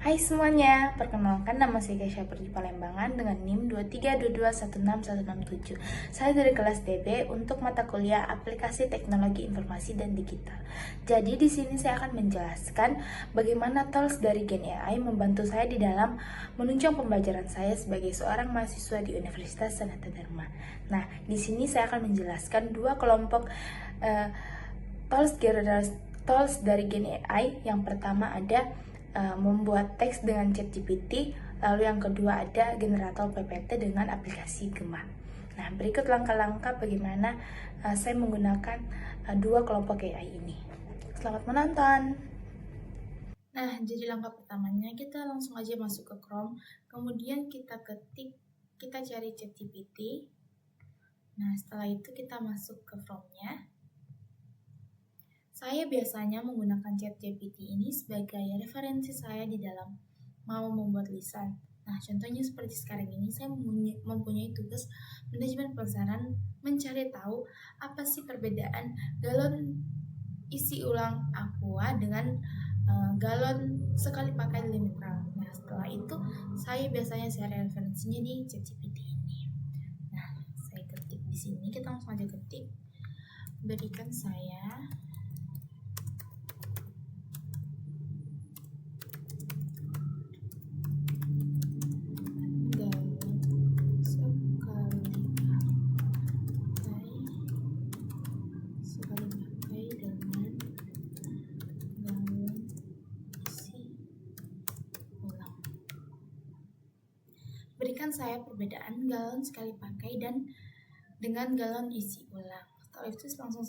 Hai semuanya, perkenalkan nama saya Kesha Perdi Palembangan dengan NIM 2322161167. Saya dari kelas DB untuk mata kuliah Aplikasi Teknologi Informasi dan Digital. Jadi di sini saya akan menjelaskan bagaimana tools dari Gen AI membantu saya di dalam menunjang pembelajaran saya sebagai seorang mahasiswa di Universitas Sanata Dharma. Nah, di sini saya akan menjelaskan dua kelompok tools dari Gen AI. Yang pertama ada membuat teks dengan ChatGPT, lalu yang kedua ada generator PPT dengan aplikasi Gema. Nah, berikut langkah-langkah bagaimana saya menggunakan dua kelompok AI ini. Selamat menonton. Nah, jadi langkah pertamanya kita langsung aja masuk ke Chrome, kemudian kita cari ChatGPT. Nah, setelah itu kita masuk ke Chrome-nya. Saya biasanya menggunakan ChatGPT ini sebagai referensi saya di dalam mau membuat lisan. Nah, contohnya seperti sekarang ini, saya mempunyai tugas manajemen pelajaran mencari tahu apa sih perbedaan galon isi ulang aqua dengan galon sekali pakai literal. Nah, setelah itu saya biasanya share referensinya di ChatGPT ini. Nah, saya ketik di sini, kita langsung aja ketik, berikan saya berikan saya perbedaan galon sekali pakai dan dengan galon isi ulang. Setelah itu langsung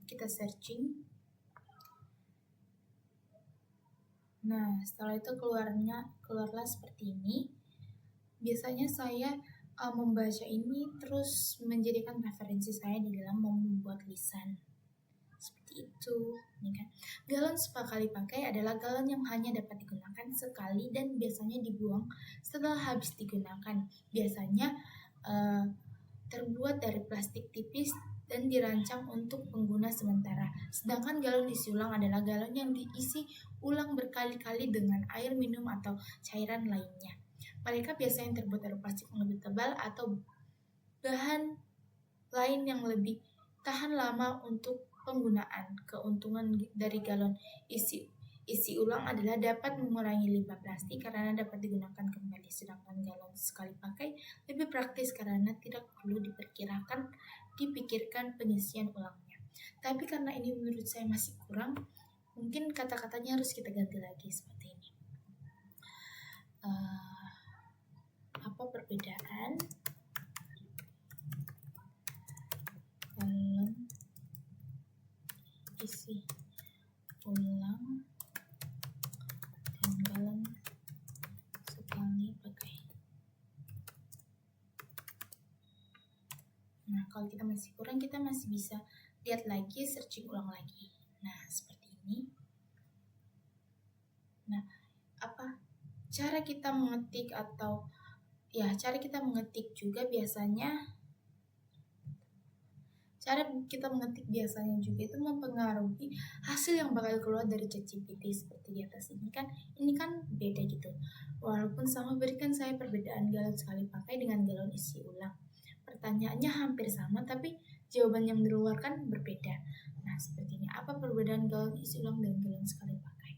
kita searching. Nah, setelah itu keluarlah seperti ini. Biasanya saya membaca ini terus menjadikan referensi saya di dalam membuat lisan. Seperti itu, ini kan. Galon sekali pakai adalah galon yang hanya dapat digunakan sekali dan biasanya dibuang setelah habis digunakan. Biasanya terbuat dari plastik tipis dan dirancang untuk pengguna sementara. Sedangkan galon isi ulang adalah galon yang diisi ulang berkali-kali dengan air minum atau cairan lainnya. Mereka biasanya terbuat dari plastik yang lebih tebal atau bahan lain yang lebih tahan lama untuk penggunaan. Keuntungan dari galon isi ulang adalah dapat mengurangi limbah plastik karena dapat digunakan kembali, sedangkan galon sekali pakai lebih praktis karena tidak perlu dipikirkan pengisian ulangnya. Tapi karena ini menurut saya masih kurang, mungkin kata-katanya harus kita ganti lagi seperti ini. Apa perbedaan galon isi ulang dan galon sekali pakai? Nah, kalau kita masih kurang, kita masih bisa lihat lagi, searching ulang lagi. Nah, seperti ini. Nah, apa cara kita mengetik cara kita mengetik juga biasanya juga itu mempengaruhi hasil yang bakal keluar dari ChatGPT seperti di atas ini kan. Ini kan beda gitu. Walaupun sama, berikan saya perbedaan galon sekali pakai dengan galon isi ulang. Pertanyaannya hampir sama, tapi jawaban yang dikeluarkan berbeda. Nah, seperti ini. Apa perbedaan galon isi ulang dan galon sekali pakai?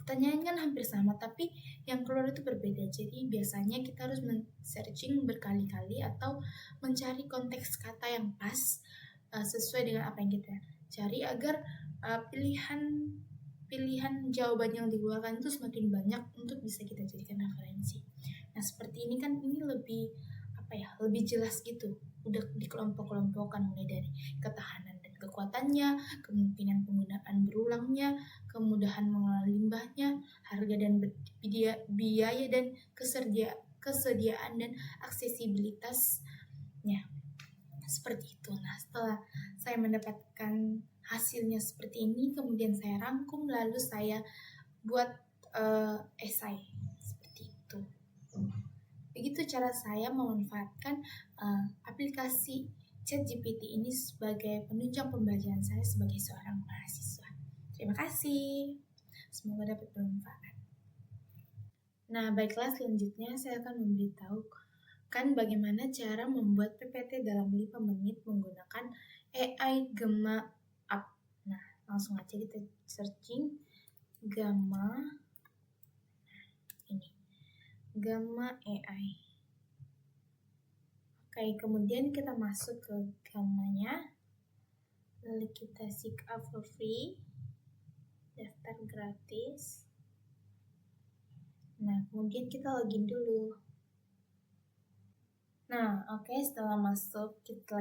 Pertanyaan kan hampir sama, tapi yang keluar itu berbeda. Jadi biasanya kita harus searching berkali-kali atau mencari konteks kata yang pas sesuai dengan apa yang kita cari agar pilihan jawaban yang dikeluarkan itu semakin banyak untuk bisa kita jadikan referensi. Nah, seperti ini kan, ini lebih jelas gitu. Udah dikelompok-kelompokkan mulai dari ketahanan dan kekuatannya, kemungkinan penggunaan berulangnya, kemudahan mengelola limbahnya, harga dan biaya dan kesediaan dan aksesibilitasnya. Seperti itu. Nah, setelah saya mendapatkan hasilnya seperti ini, kemudian saya rangkum, lalu saya buat esai seperti itu. Begitu cara saya memanfaatkan aplikasi ChatGPT ini sebagai penunjang pembelajaran saya sebagai seorang mahasiswa. Terima kasih. Semoga dapat bermanfaat. Nah, baiklah, selanjutnya saya akan memberitahukan bagaimana cara membuat PPT dalam 5 menit menggunakan AI Gemma Up. Nah, langsung aja kita searching Gamma AI. Oke, kemudian kita masuk ke Gammanya, lalu kita sign up for free, daftar gratis. Nah, kemudian kita login dulu. Nah, oke, setelah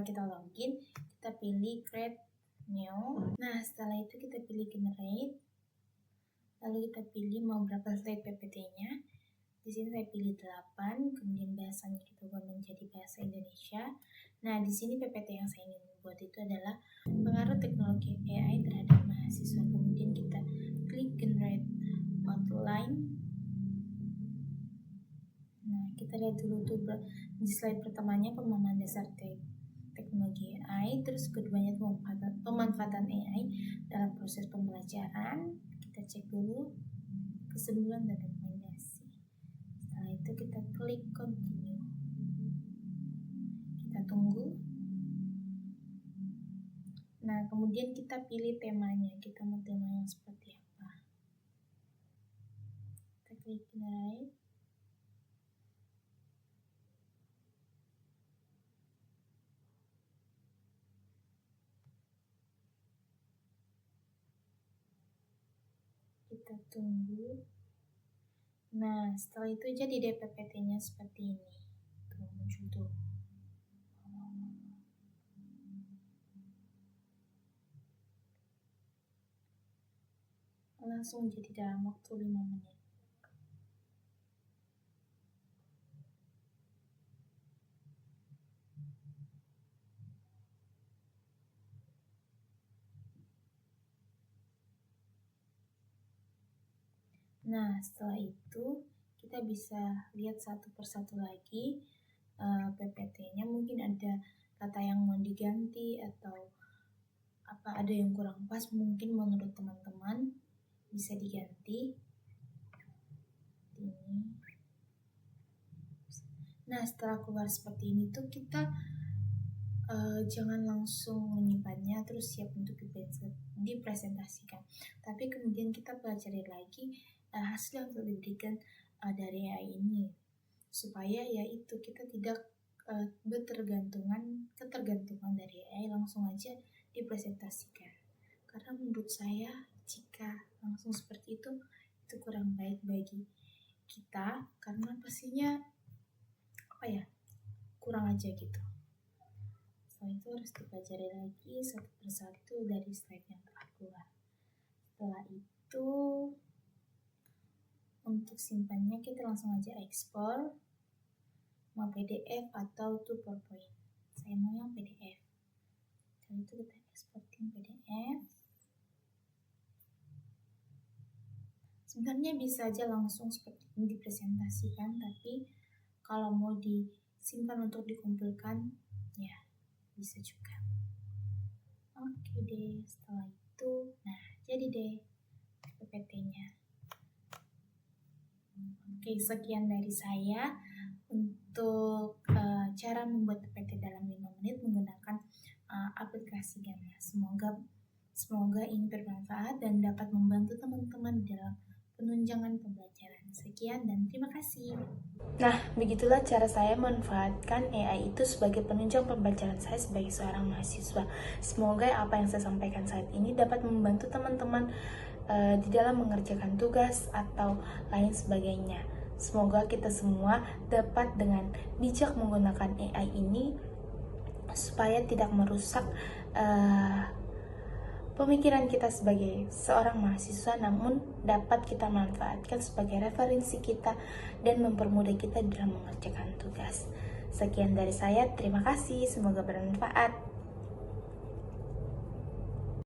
kita login, kita pilih create new. Nah, setelah itu kita pilih generate. Lalu kita pilih mau berapa slide PPT-nya. Di sini saya pilih 8, kemudian bahasanya kita ubah menjadi bahasa Indonesia. Nah, di sini PPT yang saya ingin buat itu adalah pengaruh teknologi AI terhadap mahasiswa. Kemudian kita klik generate outline. Nah, kita lihat dulu tuh di slide pertamanya pemahaman dasar teknologi AI, terus keduanya pemanfaatan AI dalam proses pembelajaran. Kita cek dulu kesimpulan dan rekomendasi. Setelah itu kita klik continue. Kita tunggu. Nah, kemudian kita pilih temanya. Kita mau tema yang seperti apa. Kita klik generate. Kita tunggu. Nah, setelah itu jadi deh PPT-nya seperti ini. Tuh, muncul tuh. Langsung jadi dalam waktu 5 menit. Nah, setelah itu kita bisa lihat satu persatu lagi PPT-nya. Mungkin ada kata yang mau diganti atau ada yang kurang pas mungkin menurut teman-teman, bisa diganti. Ini. Nah, setelah keluar seperti ini tuh kita jangan langsung menyimpannya terus siap untuk dipresentasikan, tapi kemudian kita pelajari lagi hasil yang telah diberikan dari AI ini, supaya yaitu kita tidak ketergantungan dari AI langsung aja dipresentasikan. Karena menurut saya jika langsung seperti itu kurang baik bagi kita, karena pastinya kurang aja gitu. Setelah itu harus dipelajari lagi satu persatu dari slide yang telah keluar. Setelah itu untuk simpannya kita langsung aja ekspor, mau PDF atau to PowerPoint. Saya mau yang PDF. Setelah itu kita eksportin PDF. Sebenarnya bisa aja langsung seperti ini dipresentasikan, tapi kalau mau disimpan untuk dikumpulkan, ya bisa juga. Oke deh, setelah itu, nah jadi deh PPT-nya. Oke, sekian dari saya untuk cara membuat PPT dalam 5 menit menggunakan aplikasi Gamma. Semoga ini bermanfaat dan dapat membantu teman-teman dalam penunjangan pembelajaran. Sekian dan terima kasih. Nah, begitulah cara saya memanfaatkan AI itu sebagai penunjang pembelajaran saya sebagai seorang mahasiswa. Semoga apa yang saya sampaikan saat ini dapat membantu teman-teman di dalam mengerjakan tugas atau lain sebagainya. Semoga kita semua dapat dengan bijak menggunakan AI ini supaya tidak merusak pemikiran kita sebagai seorang mahasiswa, namun dapat kita manfaatkan sebagai referensi kita dan mempermudah kita dalam mengerjakan tugas. Sekian dari saya, terima kasih, semoga bermanfaat.